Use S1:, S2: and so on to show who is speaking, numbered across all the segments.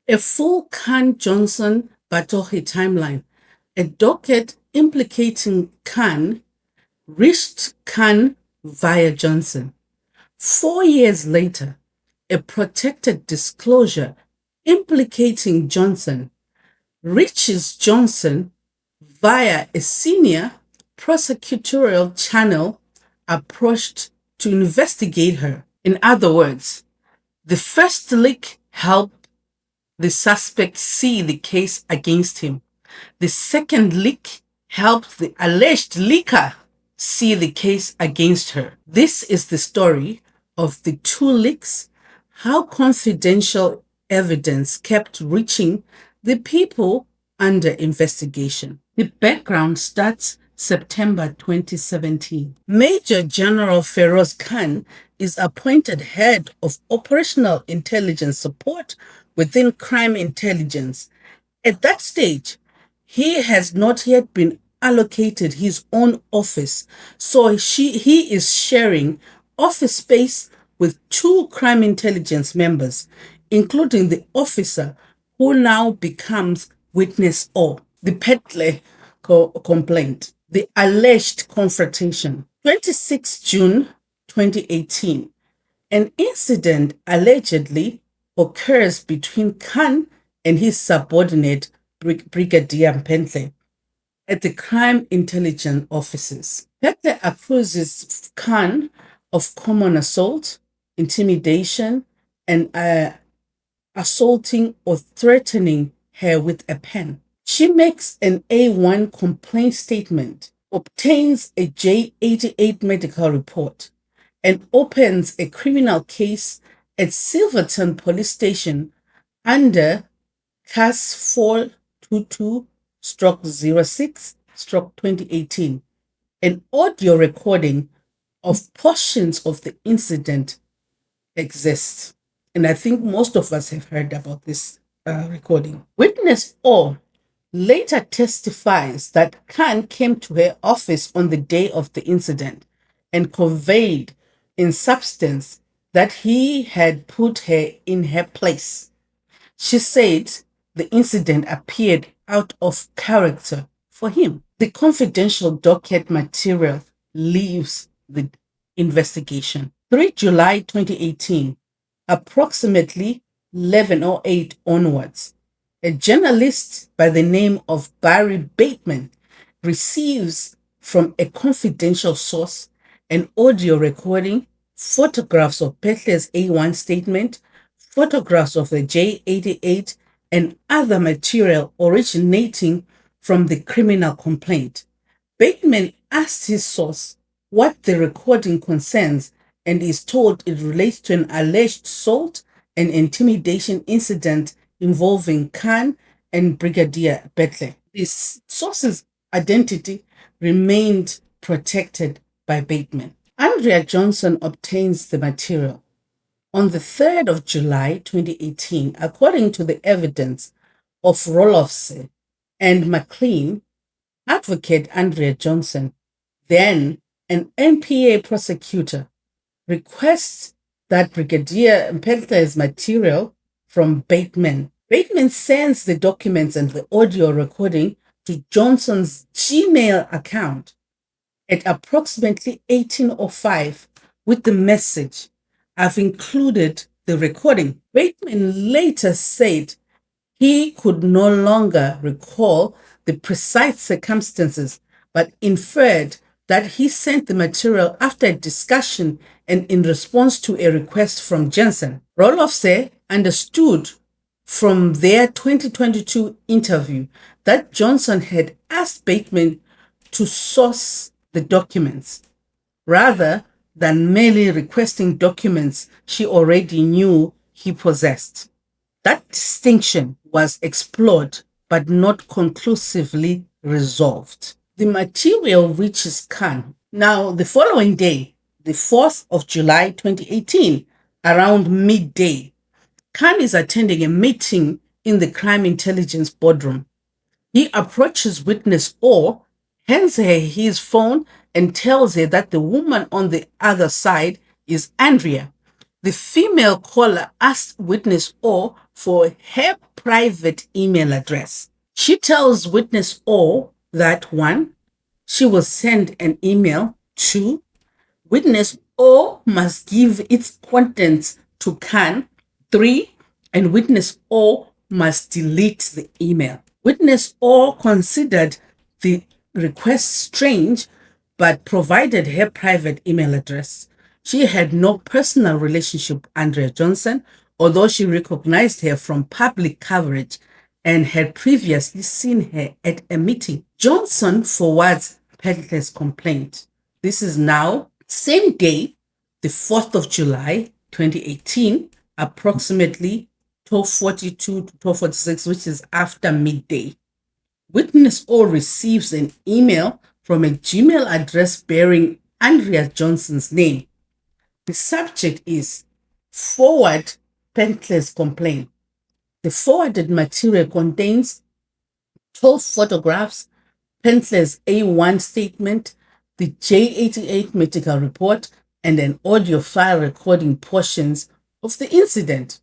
S1: A full Khan Johnson Batohi timeline. A docket implicating Khan reached Khan via Johnson. 4 years later, a protected disclosure implicating Johnson reaches Johnson via a senior prosecutorial channel approached to investigate her. In other words, the first leak helped the suspect see the case against him. The second leak helped the alleged leaker see the case against her. This is the story of the two leaks, how confidential evidence kept reaching the people under investigation. The background starts September 2017. Major General Feroz Khan is appointed head of operational intelligence support within crime intelligence. At that stage, he has not yet been allocated his own office, so he is sharing office space with two crime intelligence members, including the officer who now becomes witness O. The Petle complaint, the alleged confrontation. 26 June 2018, an incident allegedly occurs between Khan and his subordinate Brigadier Mpentle at the crime intelligence offices. Petle accuses Khan of common assault, intimidation, and assaulting or threatening her with a pen. She makes an A1 complaint statement, obtains a J88 medical report, and opens a criminal case at Silverton Police Station under CAS 422/06/2018. An audio recording of portions of the incident exists. And I think most of us have heard about this recording. Witness O later testifies that Khan came to her office on the day of the incident and conveyed in substance that he had put her in her place. She said the incident appeared out of character for him. The confidential docket material leaves the investigation. 3 July 2018, approximately 11:08 onwards, a journalist by the name of Barry Bateman receives from a confidential source an audio recording, photographs of Petle's A1 statement, photographs of the J88, and other material originating from the criminal complaint. Bateman asks his source what the recording concerns and is told it relates to an alleged assault and intimidation incident involving Khan and Brigadier Petle. This source's identity remained protected by Bateman. Andrea Johnson obtains the material. On the 3rd of July 2018, according to the evidence of Rolofse and McLean, advocate Andrea Johnson, then an NPA prosecutor, requests that Brigadier Petle's material from Bateman. Bateman sends the documents and the audio recording to Johnson's Gmail account at approximately 18:05 with the message, "I've included the recording." Bateman later said he could no longer recall the precise circumstances, but inferred that he sent the material after a discussion and in response to a request from Johnson. Rolofse understood from their 2022 interview that Johnson had asked Bateman to source the documents rather than merely requesting documents she already knew he possessed. That distinction was explored but not conclusively resolved. The material reaches Khan. Now, the following day, the 4th of July 2018, around midday, Khan is attending a meeting in the crime intelligence boardroom. He approaches witness O, hands her his phone, and tells her that the woman on the other side is Andrea. The female caller asks witness O for her private email address. She tells witness O that 1, she will send an email. 2, witness O must give its contents to Khan. 3, and witness O must delete the email. Witness O considered the request strange, but provided her private email address. She had no personal relationship with Andrea Johnson, although she recognized her from public coverage and had previously seen her at a meeting. Johnson forwards Pettler's complaint. This is now same day, the 4th of July, 2018, approximately 12:42 to 12:46, which is after midday. Witness O receives an email from a Gmail address bearing Andrea Johnson's name. The subject is forward Pettler's complaint. The forwarded material contains 12 photographs, Pettler's A1 statement, the J88 medical report, and an audio file recording portions of the incident.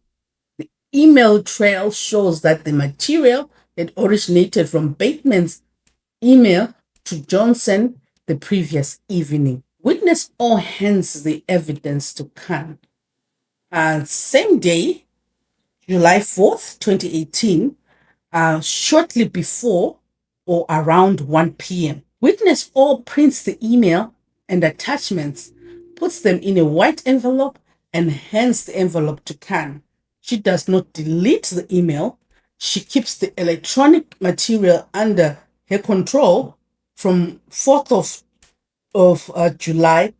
S1: The email trail shows that the material had originated from Bateman's email to Johnson the previous evening. Witness O hands the evidence to Khan. Same day, July 4th, 2018, shortly before or around 1 p.m. Witness O prints the email and attachments, puts them in a white envelope, and hands the envelope to Khan. She does not delete the email. She keeps the electronic material under her control from 4th of July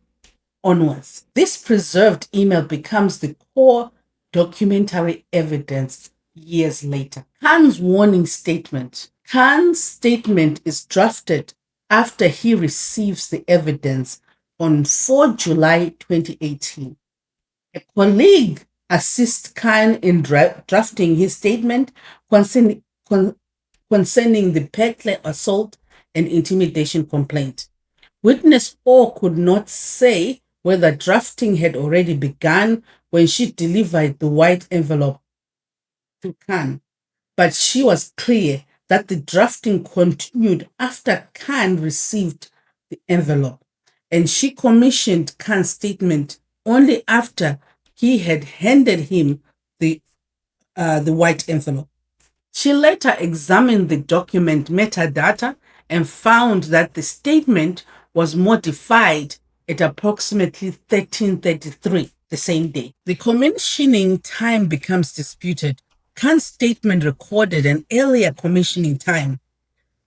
S1: onwards. This preserved email becomes the core documentary evidence years later. Khan's warning statement. Khan's statement is drafted after he receives the evidence on 4 July 2018. A colleague assists Khan in drafting his statement concerning the Pettler assault and intimidation complaint. Witness O could not say whether drafting had already begun when she delivered the white envelope to Khan, but she was clear that the drafting continued after Khan received the envelope, and she commissioned Khan's statement only after he had handed him the white envelope. She later examined the document metadata and found that the statement was modified at approximately 13:33 the same day. The commissioning time becomes disputed. Khan's statement recorded an earlier commissioning time,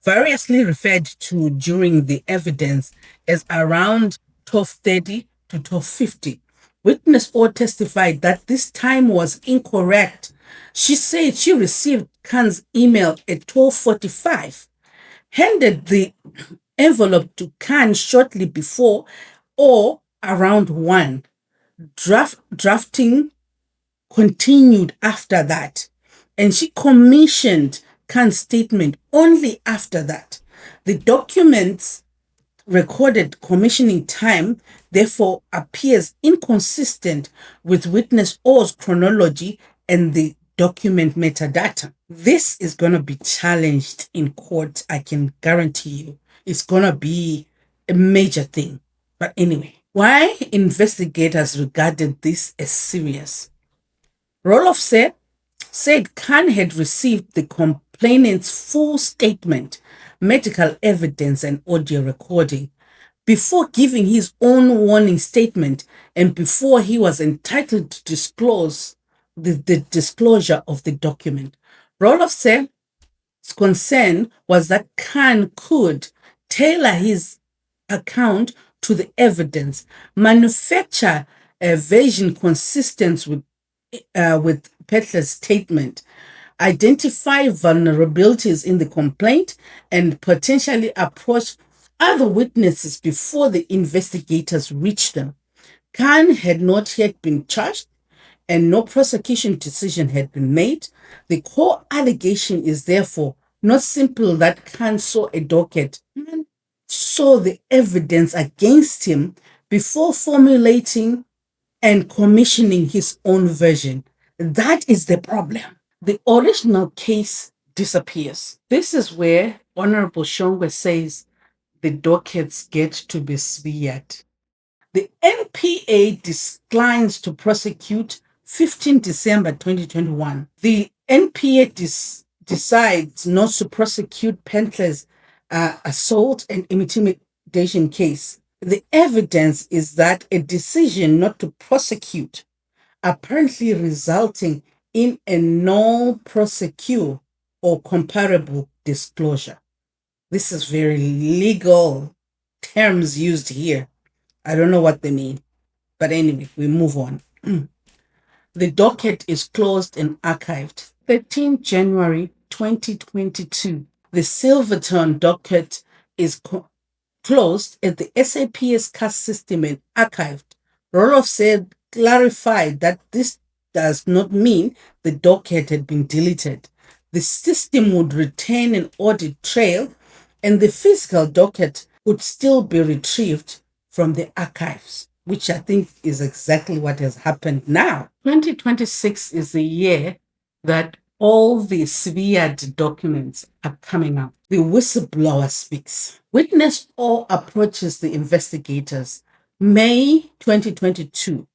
S1: variously referred to during the evidence as around 12:30 to 12:50. Witness O testified that this time was incorrect. She said she received Khan's email at 12:45, handed the envelope to Khan shortly before or around 1. Drafting continued after that, and she commissioned Khan's statement only after that. The documents recorded commissioning time therefore appears inconsistent with witness O's chronology and the document metadata. This is going to be challenged in court. I can guarantee you it's going to be a major thing. But anyway, why investigators regarded this as serious? Roloff said Khan had received the complainant's full statement, medical evidence, and audio recording before giving his own warning statement and before he was entitled to disclose the disclosure of the document. Roloff said his concern was that Khan could tailor his account to the evidence, manufacture a version consistent with Pettler's statement, identify vulnerabilities in the complaint, and potentially approach other witnesses before the investigators reached them. Khan had not yet been charged and no prosecution decision had been made. The core allegation is therefore not simple that Khan saw a docket. Khan saw the evidence against him before formulating and commissioning his own version. That is the problem. the original case disappears. This is where Honorable Shongwe says the dockets get to be smeared. The NPA declines to prosecute 15 December 2021. The NPA decides not to prosecute Pentler's assault and intimidation case. The evidence is that a decision not to prosecute, apparently resulting in a no prosecute or comparable disclosure. This is very legal terms used here. I don't know what they mean. But anyway, we move on. The docket is closed and archived. 13 January 2022. The Silverton docket is closed and the SAPS CAS system and archived. Roloff said clarified that this does not mean the docket had been deleted. The system would retain an audit trail and the physical docket would still be retrieved from the archives, which I think is exactly what has happened now. 2026 is the year that all the severed documents are coming out. The whistleblower speaks. Witness or approaches the investigators. May 2022.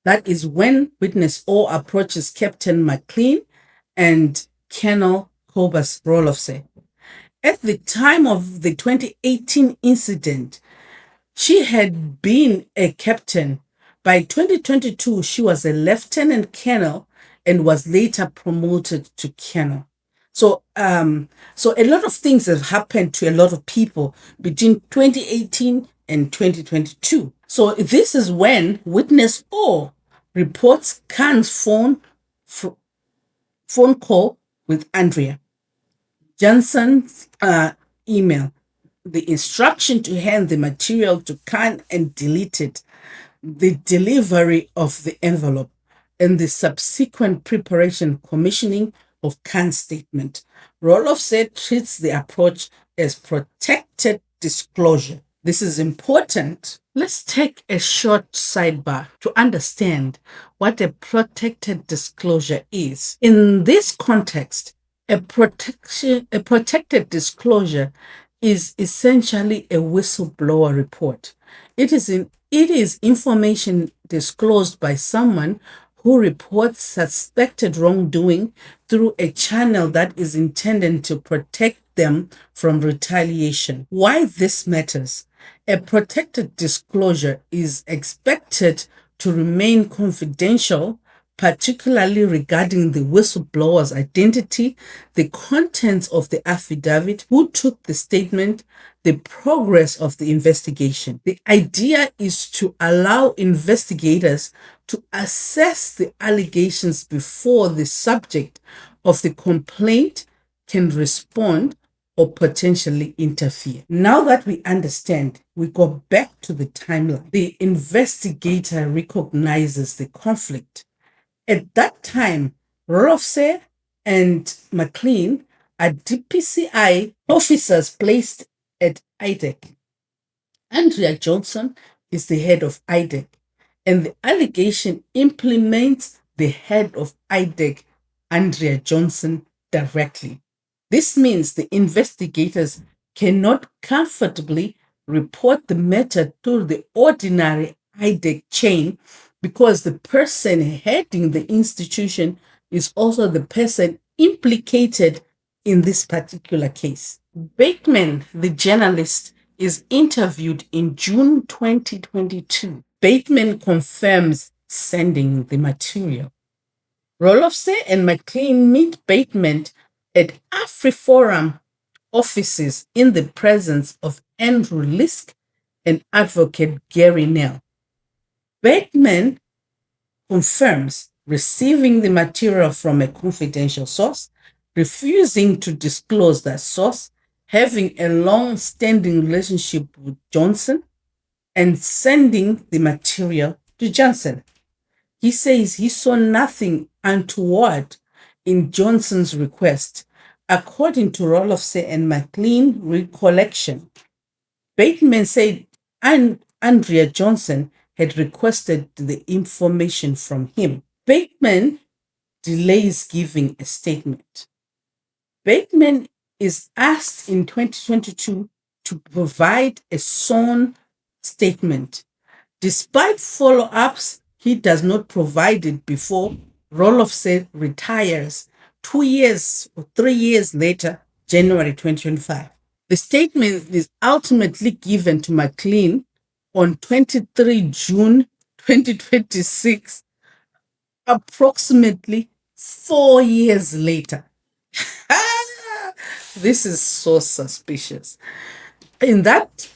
S1: That is when witness or approaches Captain McLean and Colonel Cobus Rolofse. At the time of the 2018 incident, she had been a captain. By 2022, she was a lieutenant colonel and was later promoted to colonel. So a lot of things have happened to a lot of people between 2018 and 2022. So this is when witness O reports Khan's phone call with Andrea. Johnson's email, the instruction to hand the material to Khan and delete it, the delivery of the envelope, and the subsequent preparation commissioning of Khan's statement. Roloff said treats the approach as protected disclosure. This is important. Let's take a short sidebar to understand what a protected disclosure is. In this context, a protected disclosure is essentially a whistleblower report. It is information disclosed by someone who reports suspected wrongdoing through a channel that is intended to protect them from retaliation. Why this matters? A protected disclosure is expected to remain confidential, particularly regarding the whistleblower's identity, the contents of the affidavit, who took the statement, the progress of the investigation. The idea is to allow investigators to assess the allegations before the subject of the complaint can respond or potentially interfere. Now that we understand, we go back to the timeline. The investigator recognizes the conflict. At that time, Rolofse and McLean are DPCI officers placed at Idac. Andrea Johnson is the head of Idac, and the allegation implements the head of Idac, Andrea Johnson, directly. This means the investigators cannot comfortably report the matter through the ordinary Idac chain because the person heading the institution is also the person implicated in this particular case. Bateman, the journalist, is interviewed in June 2022. Bateman confirms sending the material. Rolofse and McLean meet Bateman at AfriForum offices in the presence of Andrew Lisk and advocate Gary Nell. Bateman confirms receiving the material from a confidential source, refusing to disclose that source, having a long-standing relationship with Johnson, and sending the material to Johnson. He says he saw nothing untoward in Johnson's request. According to Rolofse and McLean recollection, Bateman said Andrea Johnson had requested the information from him. Bateman delays giving a statement. Bateman is asked in 2022 to provide a sworn statement. Despite follow ups, he does not provide it before Roloff retires 2 years or 3 years later, January 2025. The statement is ultimately given to McLean on 23 June 2026, approximately 4 years later. This is so suspicious. In that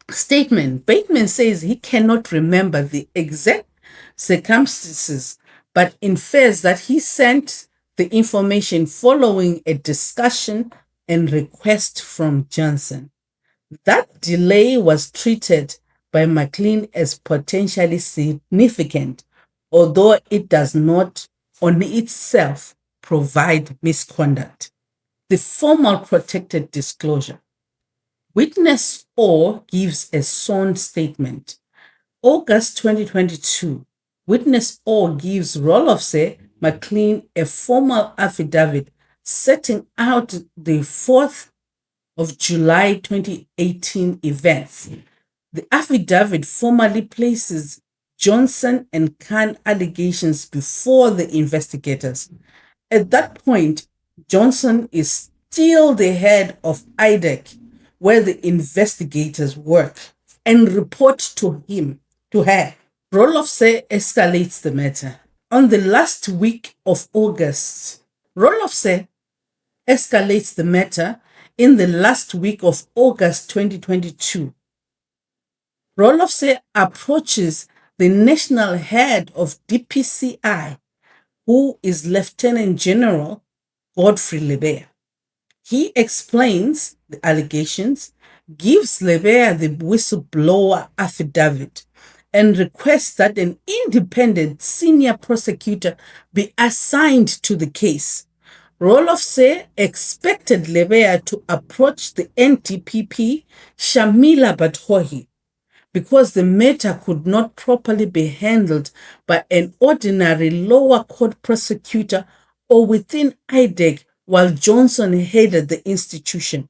S1: statement, Bateman says he cannot remember the exact circumstances, but infers that he sent the information following a discussion and request from Johnson. That delay was treated by McLean as potentially significant, although it does not on itself provide misconduct. The formal protected disclosure. Witness O gives a sworn statement. August 2022, Witness O gives Roloff McLean a formal affidavit setting out the 4th of July 2018 events. The affidavit formally places Johnson and Khan allegations before the investigators. At that point, Johnson is still the head of Idac, where the investigators work, and report to her. Roloff escalates the matter. On the last week of August, Roloff escalates the matter in the last week of August 2022. Roloff approaches the national head of DPCI, who is Lieutenant General Godfrey Lebeya. He explains the allegations, gives Lebeya the whistleblower affidavit, and requests that an independent senior prosecutor be assigned to the case. Roloff expected Lebeya to approach the NDPP Shamila Batohi because the matter could not properly be handled by an ordinary lower court prosecutor or within Idac while Johnson headed the institution.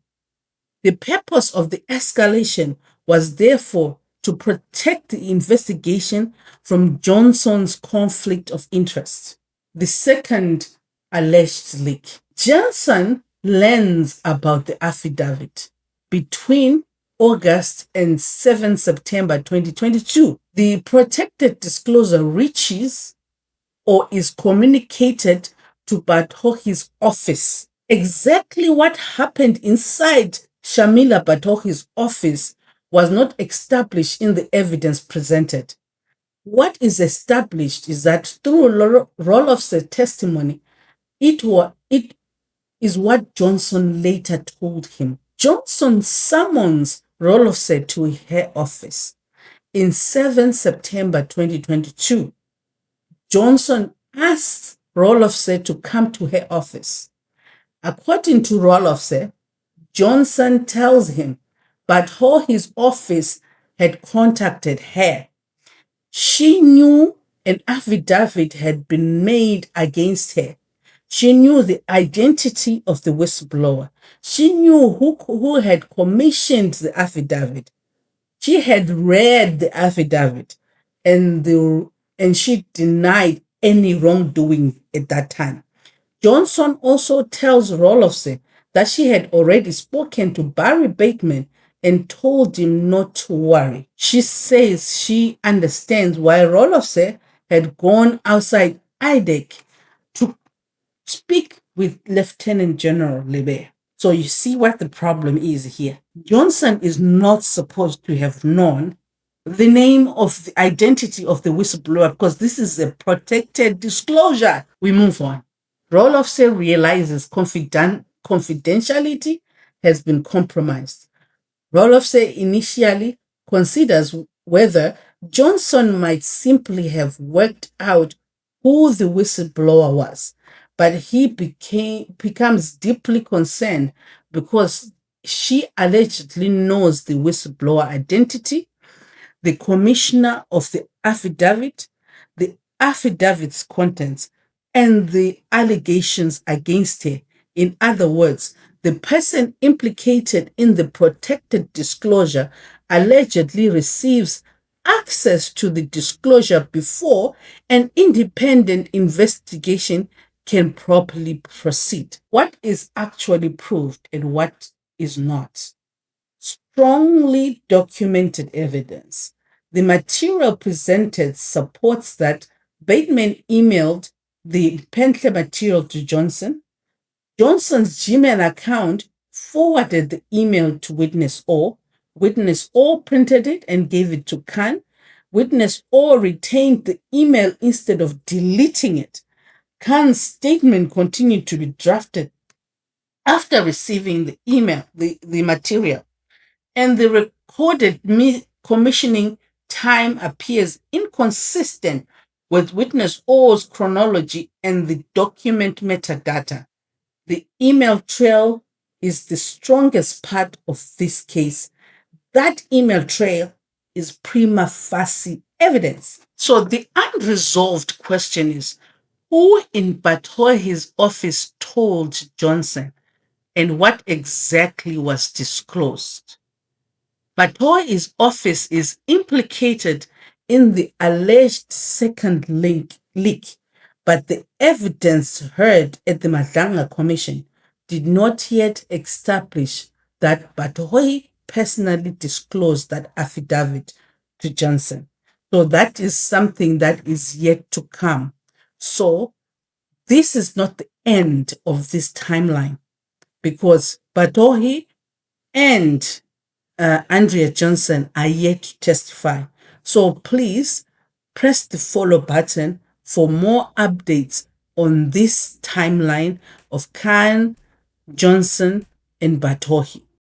S1: The purpose of the escalation was therefore to protect the investigation from Johnson's conflict of interest. The second alleged leak. Johnson learns about the affidavit between August and 7 September 2022. The protected disclosure reaches or is communicated to Batohi's office. Exactly what happened inside Shamila Batohi's office was not established in the evidence presented. What is established is that through Roloff's testimony, it is what Johnson later told him. Johnson summons Roloff to her office. In 7 September 2022, Johnson asked Roloff to come to her office. According to Roloff, Johnson tells him his office had contacted her. She knew an affidavit had been made against her. She knew the identity of the whistleblower. She knew who had commissioned the affidavit. She had read the affidavit and she denied any wrongdoing at that time. Johnson also tells Roloff that she had already spoken to Barry Bateman and told him not to worry. She says she understands why Roloff had gone outside Idac to speak with Lieutenant General Lebeya. So you see what the problem is here. Johnson is not supposed to have known the name of the identity of the whistleblower because this is a protected disclosure. We move on. Roloff realizes confidentiality has been compromised. Roloff initially considers whether Johnson might simply have worked out who the whistleblower was, but he becomes deeply concerned because she allegedly knows the whistleblower identity, the commissioner of the affidavit, the affidavit's contents, and the allegations against her. In other words, the person implicated in the protected disclosure allegedly receives access to the disclosure before an independent investigation can properly proceed. What is actually proved and what is not? Strongly documented evidence. The material presented supports that Bateman emailed the Panther material to Johnson. Johnson's Gmail account forwarded the email to Witness O. Witness O printed it and gave it to Khan. Witness O retained the email instead of deleting it. Khan's statement continued to be drafted after receiving the email, the material, and the recorded commissioning time appears inconsistent with Witness O's chronology and the document metadata. The email trail is the strongest part of this case. That email trail is prima facie evidence. So the unresolved question is, who in Batohi's office told Johnson and what exactly was disclosed? Batohi's office is implicated in the alleged second leak, but the evidence heard at the Madanga Commission did not yet establish that Batohi personally disclosed that affidavit to Johnson. So that is something that is yet to come. So this is not the end of this timeline because Batohi and Andrea Johnson are yet to testify. So please press the follow button for more updates on this timeline of Khan, Johnson, and Batohi.